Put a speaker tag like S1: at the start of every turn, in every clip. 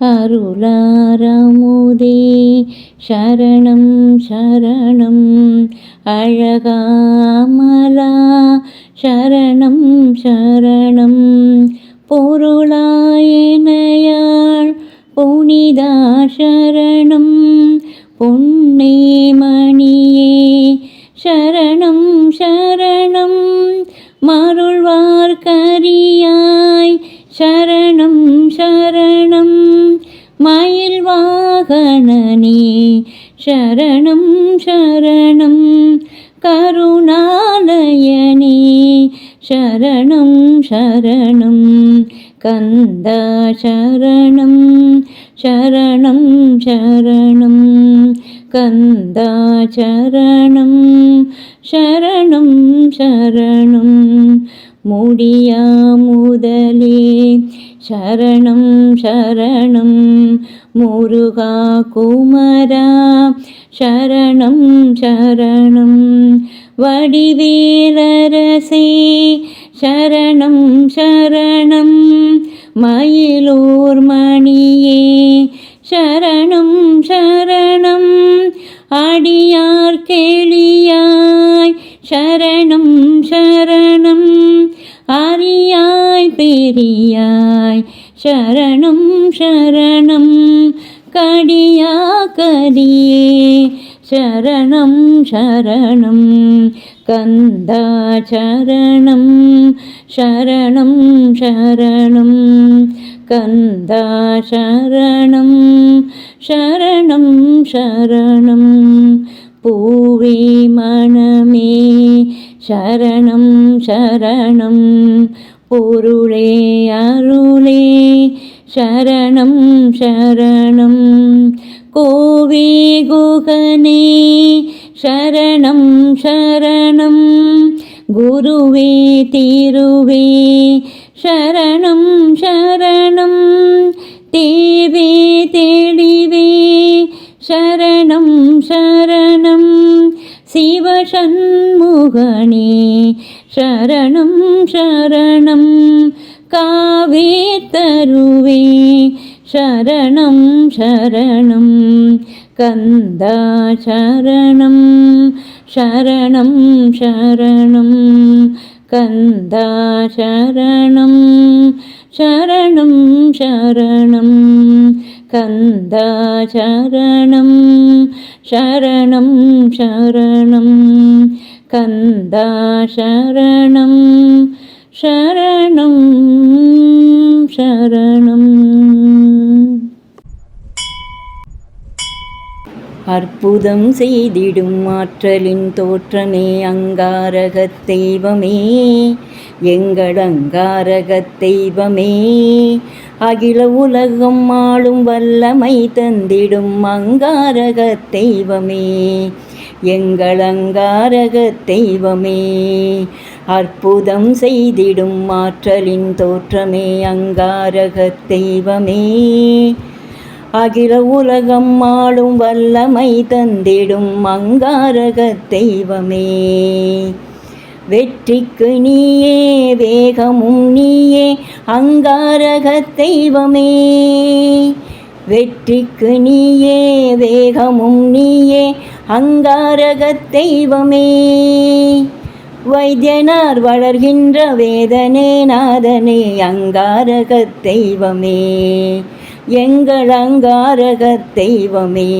S1: அருளாரமுதே சரணம் சரணம் அழகாமலா சரணம் சரணம் பொருளாயனையாள் புனிதா சரணம் பொன்னே மணியே சரணம் சரணம் மருள்வார்க்கரியாய் சரணம் சரணம் மயில் வாகனனே சரணம் சரணம் கருணாலயனே சரணம் சரணம் கந்தா சரணம் சரணம் சரணம் கந்தா சரணம் சரணம் சரணம் முடியா முதலே சரணம் சரணம் முருகா குமரா சரணம் சரணம் வடிவேலரசே சரணம் சரணம் மயிலூர் மணியே சரணம் சரணம் அடியார் கேளியாய் சரணம் சரணம் அரியாய் பெரியாய் சரணம் சரணம் கடியா கரியே சரணம் சரணம் கந்தா சரணம் சரணம் சரணம் கந்தா சரணம் சரணம் சரணம் பூவே மனமே சரணம் சரணம் பொருளே அருளே சரணம் சரணம் கோவே குகனே சரணம் சரணம் குருவே திருவே சரணம் சரணம் தேவே தெளிவே சரணம் சரணம் சிவசண்முகனே சரணம் சரணம் காவே தருவே சரணம் சரணம் கந்தா சரணம் சரணம் சரணம் கந்தா சரணம் சரணம் சரணம் கந்தா சரணம் சரணம் சரணம் கந்தா சரணம் சரணம் சரணம். அற்புதம் செய்திடும் ஆற்றலின் தோற்றமே அங்காரகத் தெய்வமே எங்கள் அங்காரகத் தெய்வமே அகில உலகம் ஆளும் வல்லமை தந்திடும் அங்காரகத் தெய்வமே எங்கள் அங்காரகத் தெய்வமே அற்புதம் செய்திடும் ஆற்றலின் தோற்றமே அங்காரகத் தெய்வமே அகில உலகம் ஆளும் வல்லமை தந்திடும் அங்காரகத் தெய்வமே வெற்றிக்கு நீயே வேகமும் நீயே அங்காரகத் தெய்வமே வெற்றிக்கு நீயே வேகமும் நீயே அங்காரகத் தெய்வமே வைத்தியனார் வளர்கின்ற வேதனே நாதனே அங்காரகத் தெய்வமே எங்கள் அங்காரகத் தெய்வமே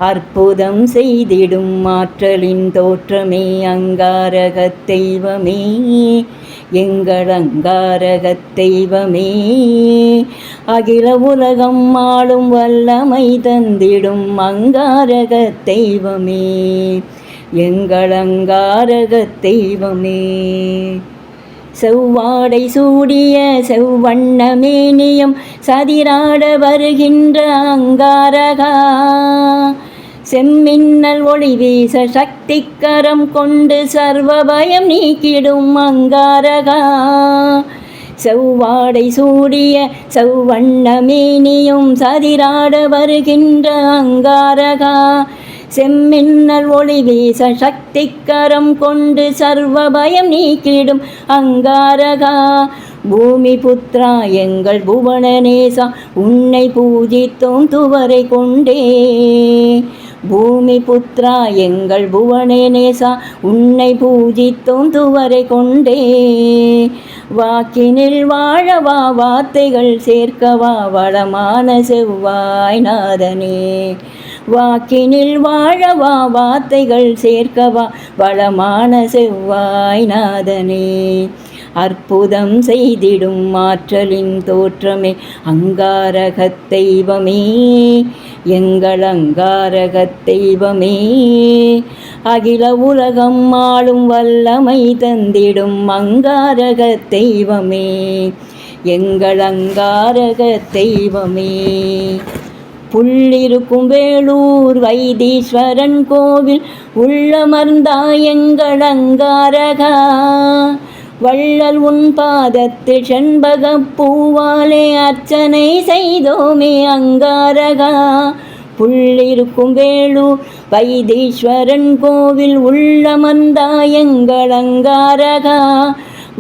S1: அற்புதம் செய்திடும் ஆற்றலின் தோற்றமே அங்காரகத் தெய்வமே எங்கள் அங்காரகத் தெய்வமே அகில உலகம் ஆளும் வல்லமை தந்திடும் அங்காரகத் தெய்வமே எங்கள் அங்காரகத் தெய்வமே செவ்வாடை சூடிய செவ்வண்ணமேனியும் சதிராட வருகின்ற அங்காரகா செம்மின்னல் ஒளி வீச சக்திக்கரம் கொண்டு சர்வபயம் நீக்கிடும் அங்காரகா செவ்வாடை சூடிய செவ்வண்ணமேனியும் சதிராட வருகின்ற அங்காரகா செம்மின்னல் ஒளி வீச சக்திக்கரம் கொண்டு சர்வபயம் நீக்கிடும் அங்காரகா பூமி புத்ரா எங்கள் புவனநேசா உன்னை பூஜித்தோம் துவரை கொண்டே. பூமி புத்ரா எங்கள் புவனநேசா உன்னை பூஜித்தோம் துவரை கொண்டே. வாக்கினில் வாழவா வார்த்தைகள் சேர்க்கவா வளமான செவ்வாய் நாதனே. வாக்கினில் வாழவா வார்த்தைகள் சேர்க்கவா வளமான செவ்வாய் நாதனே. அற்புதம் செய்திடும் ஆற்றலின் தோற்றமே அங்காரகத் தெய்வமே எங்கள் அங்காரகத் தெய்வமே. அகில உலகம் ஆளும் வல்லமை தந்திடும் அங்காரகத் தெய்வமே எங்கள் அங்காரகத் தெய்வமே. புள்ளிருக்கும் வேளூர் வைத்தீஸ்வரன் கோவில் உள்ளமர்ந்தாய் எங்கள் அங்காரகா. வள்ளல் உன் பாதத்தில் செண்பகப் பூவாலே அர்ச்சனை செய்தோமே அங்காரகா. புள்ளிருக்கும் வேளூர் வைத்தீஸ்வரன் கோவில் உள்ளமர்ந்தாய் எங்கள் அங்காரகா.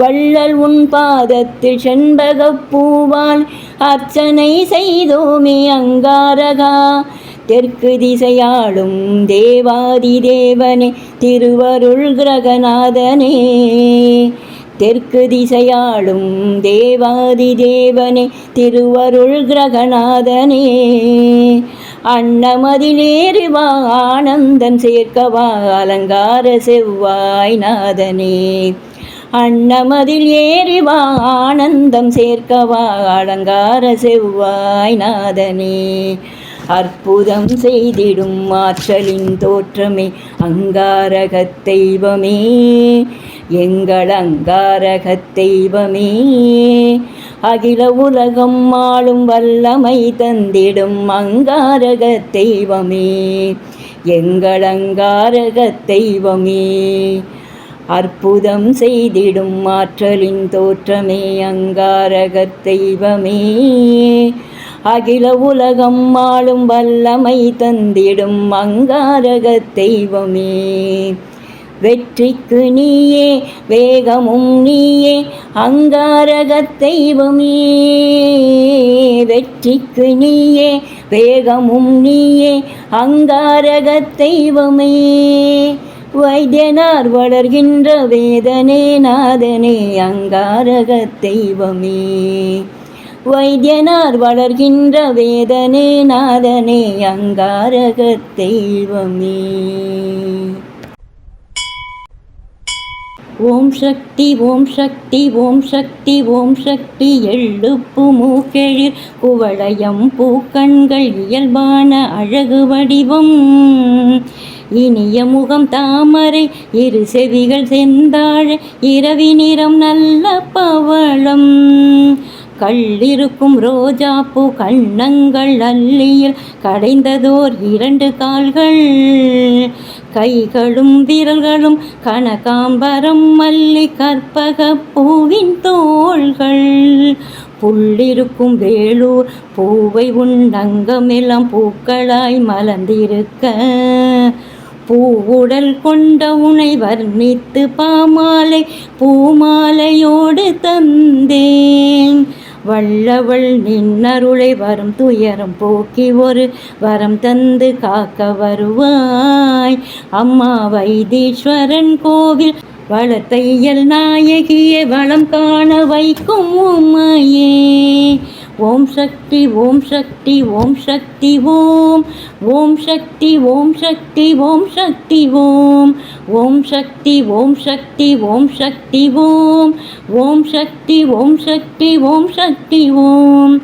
S1: வள்ளல் உன் பாதத்தில் செண்பகப் பூவால் அர்ச்சனை செய்தோமே அங்காரகா. தெற்கு திசையாளும் தேவாதி தேவனே திருவருள் கிரகநாதனே. தெற்கு திசையாளும் தேவாதி தேவனே திருவருள் கிரகநாதனே. அன்னமதிலேறிவா ஆனந்தன் சேர்க்கவா அலங்கார செவ்வாய் நாதனே. அன்னமதில் ஏறிவா ஆனந்தம் சேர்க்கவா அலங்கார செவ்வாய் நாதனே. அற்புதம் செய்திடும் ஆற்றலின் தோற்றமே அங்காரகத் தெய்வமே எங்கள் அங்காரகத் தெய்வமே. அகில உலகம் ஆளும் வல்லமை தந்திடும் அங்காரகத் தெய்வமே எங்கள் அங்காரகத் தெய்வமே. அற்புதம் செய்திடும் ஆற்றலின் தோற்றமே அங்காரகத் தெய்வமே. அகில உலகம் ஆளும் வல்லமை தந்திடும் அங்காரகத் தெய்வமே. வெற்றிக்கு நீயே வேகமும் நீயே அங்காரகத் தெய்வமே. வெற்றிக்கு நீயே வேகமும் நீயே அங்காரகத் தெய்வமே. வைத்தியனார் வளர்கின்ற வேதனே நாதனே அங்காரகத் தெய்வமே. வைத்தியனார் வளர்கின்ற வேதனே நாதனே அங்காரகத் தெய்வமே. ஓம் சக்தி ஓம் சக்தி ஓம் சக்தி ஓம் சக்தி. எழுப்பு மூக்கெழில் குவளையம் பூக்கண்கள் இயல்பான அழகு வடிவம். இனிய முகம் தாமரை இரு செவிகள் செந்தாழை இரவி நிறம் நல்ல பவளம். கள்ளிருக்கும் ரோஜாப்பூ கண்ணங்கள் அல்லியில் கடைந்ததோர் 2 கால்கள். கைகளும் விரல்களும் கனகாம்பரம் மல்லி கற்பக பூவின் தோள்கள். புள்ளிருக்கும் வேளூர் பூவை உண்டங்கமெல்லாம் பூக்களாய் மலர்ந்திருக்க. பூவுடல் கொண்ட உனை வர்ணித்து பாமாலை பூமாலையோடு தந்தேன். வல்லவள் நின்னருளை வரும் துயரம் போக்கி ஒரு வரம் தந்து காக்க வருவாய். அம்மா வைத்தீஸ்வரன் கோவில் வளத்தையல் நாயகியே வளம் காண வைக்கும் உம்மையே. ஓம் சக்தி ஓம் சக்தி ஓம் சக்தி ஓம். ஓம் சக்தி ஓம் சக்தி ஓம் சக்தி ஓம். ஓம் சக்தி ஓம் சக்தி ஓம் சக்தி ஓம். ஓம் சக்தி ஓம் சக்தி ஓம் சக்தி ஓம்.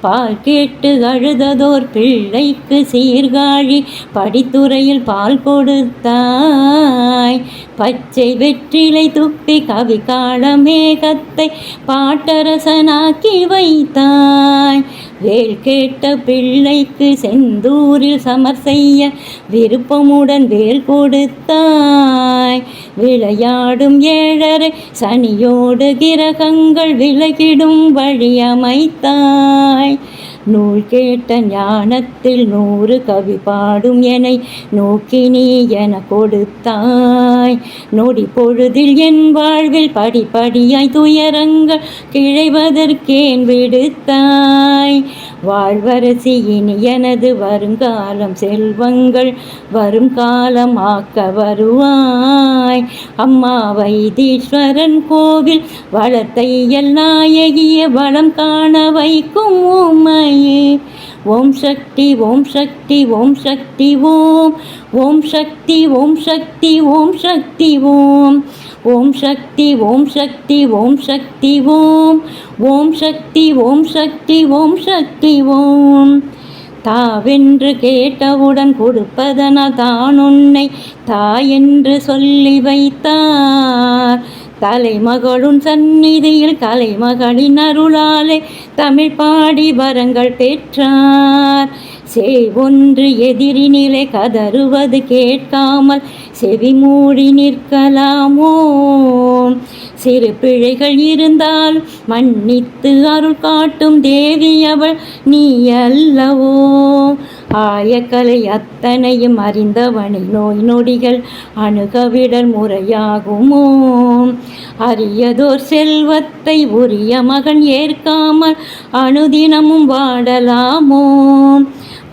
S1: பால் கேட்டு அழுததோர் பிள்ளைக்கு சீர்காழி படித்துறையில் பால் கொடுத்தாய். பச்சை வெற்றிலை துப்பி கவி கால மேகத்தை பாட்டரசனாக்கி வைத்தாய். வேல் கேட்ட பிள்ளைக்கு செந்தூரில் சமர் செய்ய விருப்பமுடன் வேல் கொடுத்தாய். விளையாடும் 7:30 சனியோடு கிரகங்கள் விலகிடும் வழி அமைத்தாய். நூல் கேட்ட ஞானத்தில் 100 கவி பாடும் என்னை நோக்கி நீ என கொடுத்தாய். நொடி பொழுதில் என் வாழ்வில் படிப்படியாய் துயரங்கள் கிழைவதற்கேன் விடுத்தாய். வாழ்வரசி இனி எனது வருங்காலம் செல்வங்கள் வரும் காலம் ஆக்க வருவாய். அம்மா வைத்தீஸ்வரன் கோவில் வளத்தை நாயகிய வளம் காண வைக்கும் உம்மையே. ஓம் சக்தி ஓம் சக்தி ஓம் சக்தி ஓம். ஓம் சக்தி ஓம் சக்தி ஓம் சக்தி ஓம். ஓம் சக்தி ஓம் சக்தி ஓம் சக்தி ஓம். ஓம் சக்தி ஓம் சக்தி ஓம் சக்தி ஓம். தாவென்று கேட்டவுடன் கொடுப்பதனால் தான் உன்னை தாயென்று சொல்லி வைத்தார். தலைமகளுன் சந்நிதியில் கலைமகளின் அருளாலே தமிழ் பாடி வரங்கள் பெற்றார். ஒன்று எதிரினிலே கதறுவது கேட்காமல் செவி மூடி நிற்கலாமோ? சிறு பிழைகள் இருந்தால் மன்னித்து அருள் காட்டும் தேவி அவள் நீ அல்லவோ? ஆயக்கலை அத்தனையும் அறிந்தவனை நோய் நொடிகள் அணுகவிடல் முறையாகுமோ? அரியதோர் செல்வத்தை உரிய மகன் ஏற்காமல் அனுதினமும் வாடலாமோ?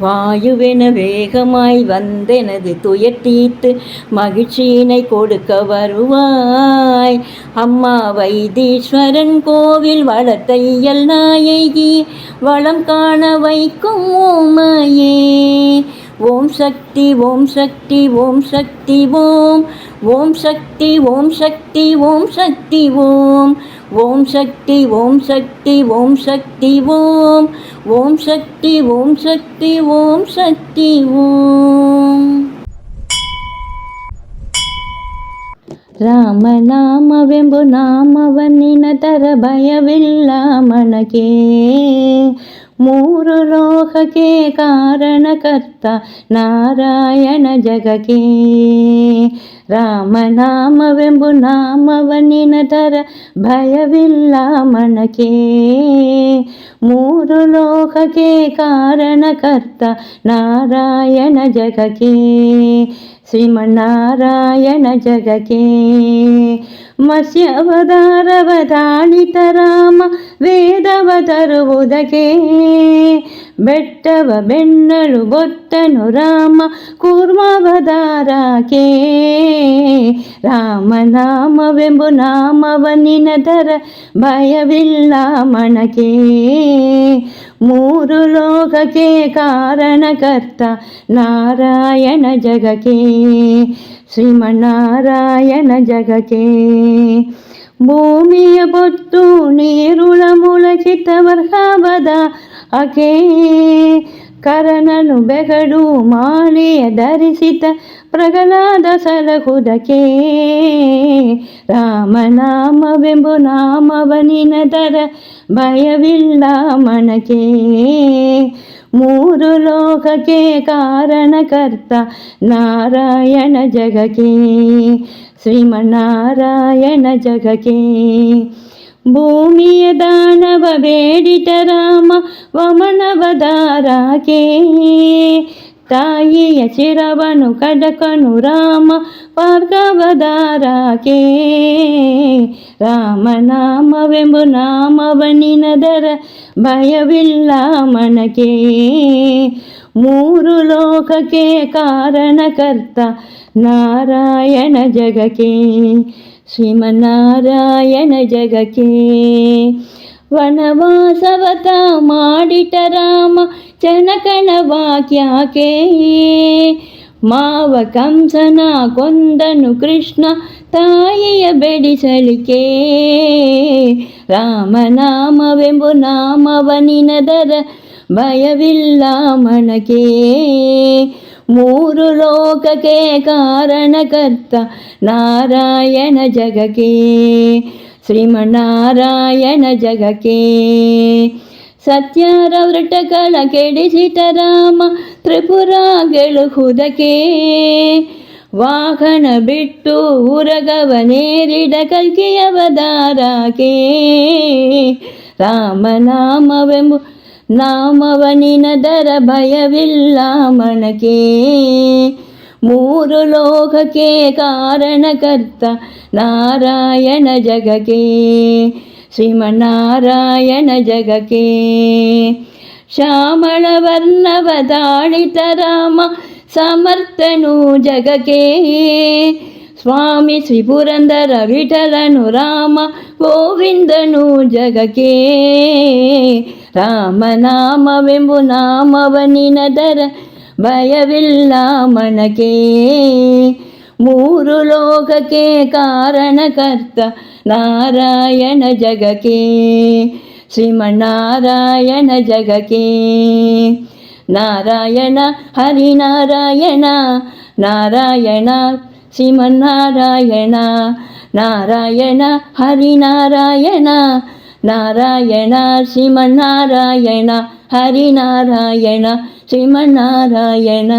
S1: வாயுவென வேகமாய் வந்தெனது துயர் தீர்த்து மகிழ்ச்சியினை கொடுக்க வருவாய். அம்மா வைத்தீஸ்வரன் கோவில் வளத்தையல் நாயகி வளம் காண வைக்கும் உம்மையே. ஓம் சக்தி ஓம் சக்தி ஓம் சக்தி ஓம். ஓம் சக்தி ஓம் சக்தி ஓம் சக்தி ஓம். ஓம் சக்தி ஓம் சக்தி ஓம் சக்தி ஓம். ஓம் சக்தி ஓம் சக்தி ஓம் சக்தி ஓம். ರಾಮನಾಮವೆಂಬು ನಾಮವನ್ನಿನ ತರ ಭಯವಿಲ್ಲ ಮನಗೆ. 3 ಲೋಕಕ್ಕೆ ಕಾರಣಕರ್ತ ನಾರಾಯಣ ಜಗಕ್ಕೆ. ರಾಮನಾಮವೆಂಬು ನಾಮವನ್ನಿನ ತರ ಭಯವಿಲ್ಲ ಮನಗೆ. 3 ಲೋಕಕ್ಕೆ ಕಾರಣಕರ್ತ ನಾರಾಯಣ ಜಗಕ್ಕೆ. ಶ್ರೀಮನ್ನಾರಾಯಣ ಜಗಕ್ಕೆ. ಮತ್ಸ್ಯಾವತಾರವ ತಾಳಿತ ರಾಮ ವೇದವ ತರುವುದಕ್ಕೆ. ಬೆಟ್ಟವ ಬೆನ್ನಳು ಬೊತ್ತನು ರಾಮ ಕೂರ್ಮಾವತಾರಕ್ಕೆ. ರಾಮನಾಮವೆಂಬು ನಾಮವನ್ನಿನ ತರ ಭಯವಿಲ್ಲ ಮನಗೆ. 3 ಲೋಕಕ್ಕೆ ಕಾರಣಕರ್ತ ನಾರಾಯಣ ಜಗಕ್ಕೆ. ಶ್ರೀಮನ್ನಾರಾಯಣ ಜಗಕ್ಕೆ. ಭೂಮಿಯ ಬೊತ್ತು ನೀರುಳ ಮುಳಚಿತ ವರ್ಗವದ ಅಕೆ. ಕರನನು ಬೆಗಡು ಮಾಲೆಯ ಧರಿಸಿತ ಪ್ರಗಲಾದ ಸಲಹುದಕ್ಕೆ. ರಾಮನಾಮವೆಂಬು ನಾಮವನಿನ ತರ ಭಯವಿಲ್ಲ ಮನಗೆ. 3 ಲೋಕಕ್ಕೆ ಕಾರಣಕರ್ತ ನಾರಾಯಣ ಜಗಕ್ಕೆ. ಶ್ರೀಮನ್ನಾರಾಯಣ ಜಗಕ್ಕೆ. ಭೂಮಿಯ ದಾನವ ಬೇಡಿಟ ರಾಮ ವಮನವದಾರಕ್ಕೆ. ತಾಯಿಯ ಚಿರವನು ಕಡಕನು ರಾಮ ಪಾರ್ಗವದಾರಕ್ಕೆ. ರಾಮನಾಮವೆಂಬು ನಾಮವನಿನ ದರ ಭಯವಿಲ್ಲ ಮನಗೆ. 3 ಲೋಕಕ್ಕೆ ಕಾರಣಕರ್ತ ನಾರಾಯಣ ಜಗಕ್ಕೆ. ಶ್ರೀಮನ್ನಾರಾಯಣ ಜಗಕ್ಕೆ. ವನವಾಸವತ ಮಾಡಿಟ ರಾಮ ಜನಕನ ವಾಕ್ಯಕ್ಕೆ. ಮಾವ ಕಂಸನ ಕೊಂದನು ಕೃಷ್ಣ ತಾಯಿಯ ಬೆಡಿಸಲಿಕೆ. ರಾಮನಾಮವೆಂಬು ನಾಮವನಿನ ದರ ಭಯವಿಲ್ಲ ಮನಗೆ. 3 ಲೋಕಕ್ಕೆ ಕಾರಣಕರ್ತ ನಾರಾಯಣ ಜಗಕ್ಕೆ. ಶ್ರೀಮನ್ನಾರಾಯಣ ಜಗಕ್ಕೆ. ಸತ್ಯರ ವೃಟಗಳ ಕೆಡಿಸಿಟ ರಾಮ ತ್ರಿಪುರ ಗೆಳುವುದಕ್ಕೆ. ವಾಹನ ಬಿಟ್ಟು ಉರಗವನೇರಿಡ ಕಲ್ಕಿಯವದಾರಕ್ಕೆ. ರಾಮನಾಮವೆಂಬು ನಾಮವನಿನದರ ಭಯವಿಲ್ಲ ಮನಕೆ. ಮೂರು ಲೋಕಕ್ಕೆ ಕಾರಣಕರ್ತ ನಾರಾಯಣ ಜಗಕ್ಕೆ, ಶ್ರೀಮನ್ನಾರಾಯಣ ಜಗಕ್ಕೆ. ಶ್ಯಾಮಳ ವರ್ಣವ ತಾಳಿತ ರಾಮ ಸಮರ್ಥನು ಜಗಕ್ಕೆ, ಸ್ವಾಮಿ ಶ್ರೀ ಪುರಂದರ ವಿಠಲನು ರಾಮ ಗೋವಿಂದನು ಜಗಕ್ಕೆ. ರಾಮನಾಮವೆಂಬು ನಾಮವನಿನದರ ಭಯವಿಲ್ಲ ಮನಕೆ. ಮೂರು ಲೋಕಕ್ಕೆ ಕಾರಣಕರ್ತ ನಾರಾಯಣ ಜಗಕ್ಕೆ, ಶ್ರೀಮನ್ನಾರಾಯಣ ಜಗಕ್ಕೆ. ನಾರಾಯಣ ಹರಿನಾರಾಯಣ ನಾರಾಯಣ ಶ್ರೀಮನ್ನಾರಾಯಣ, ನಾರಾಯಣ ಹರಿನಾರಾಯಣ ನಾರಾಯಣ ಶ್ರೀಮನ್ನಾರಾಯಣ, ಹರಿನಾರಾಯಣ ಶ್ರೀಮನ್ನಾರಾಯಣ.